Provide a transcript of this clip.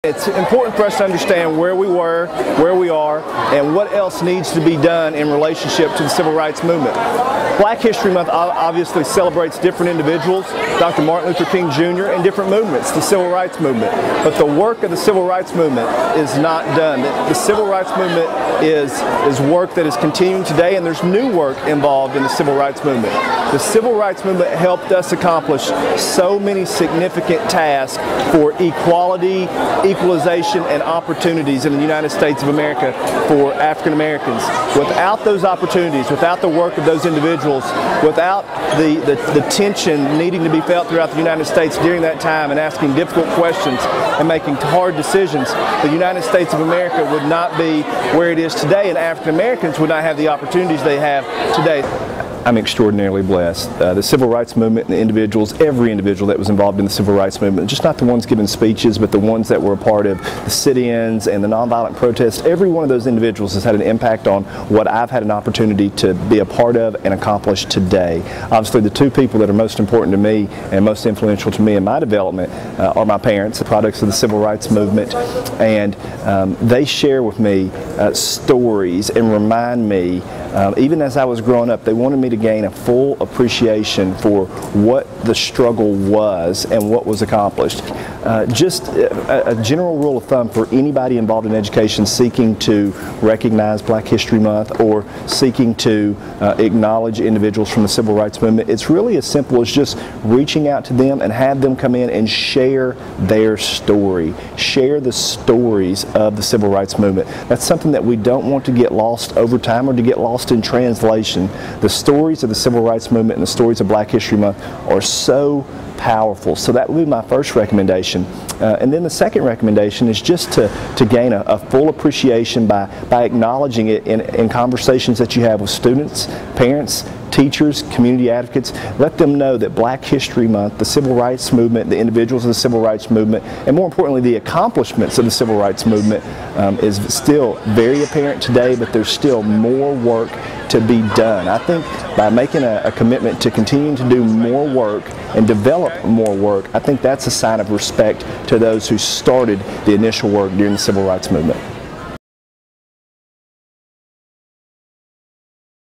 It's important for us to understand where we were, where we are, and what else needs to be done in relationship to the Civil Rights Movement. Black History Month obviously celebrates different individuals, Dr. Martin Luther King Jr., and different movements, the Civil Rights Movement. But the work of the Civil Rights Movement is not done. The Civil Rights Movement is work that is continuing today, and there's new work involved in the Civil Rights Movement. The Civil Rights Movement helped us accomplish so many significant tasks for equality, equalization, and opportunities in the United States of America for African Americans. Without those opportunities, without the work of those individuals, without the tension needing to be felt throughout the United States during that time and asking difficult questions and making hard decisions, the United States of America would not be where it is today, and African Americans would not have the opportunities they have today. I'm extraordinarily blessed. The Civil Rights Movement and the individuals, every individual that was involved in the Civil Rights Movement, just not the ones giving speeches, but the ones that were a part of the sit-ins and the nonviolent protests, every one of those individuals has had an impact on what I've had an opportunity to be a part of and accomplish today. Obviously, the two people that are most important to me and most influential to me in my development are my parents, the products of the Civil Rights Movement, and they share with me stories and remind me, even as I was growing up, they wanted me to gain a full appreciation for what the struggle was and what was accomplished. Just a general rule of thumb for anybody involved in education seeking to recognize Black History Month or seeking to acknowledge individuals from the Civil Rights Movement, it's really as simple as just reaching out to them and have them come in and share their story, share the stories of the Civil Rights Movement. That's something that we don't want to get lost over time or to get lost in translation. The stories of the Civil Rights Movement and the stories of Black History Month are so powerful. So that would be my first recommendation. And then the second recommendation is just to gain a full appreciation by acknowledging it in conversations that you have with students, parents, teachers, community advocates. Let them know that Black History Month, the Civil Rights Movement, the individuals of the Civil Rights Movement, and more importantly the accomplishments of the Civil Rights Movement is still very apparent today, but there's still more work to be done. I think by making a commitment to continuing to do more work and develop more work, I think that's a sign of respect to those who started the initial work during the Civil Rights Movement.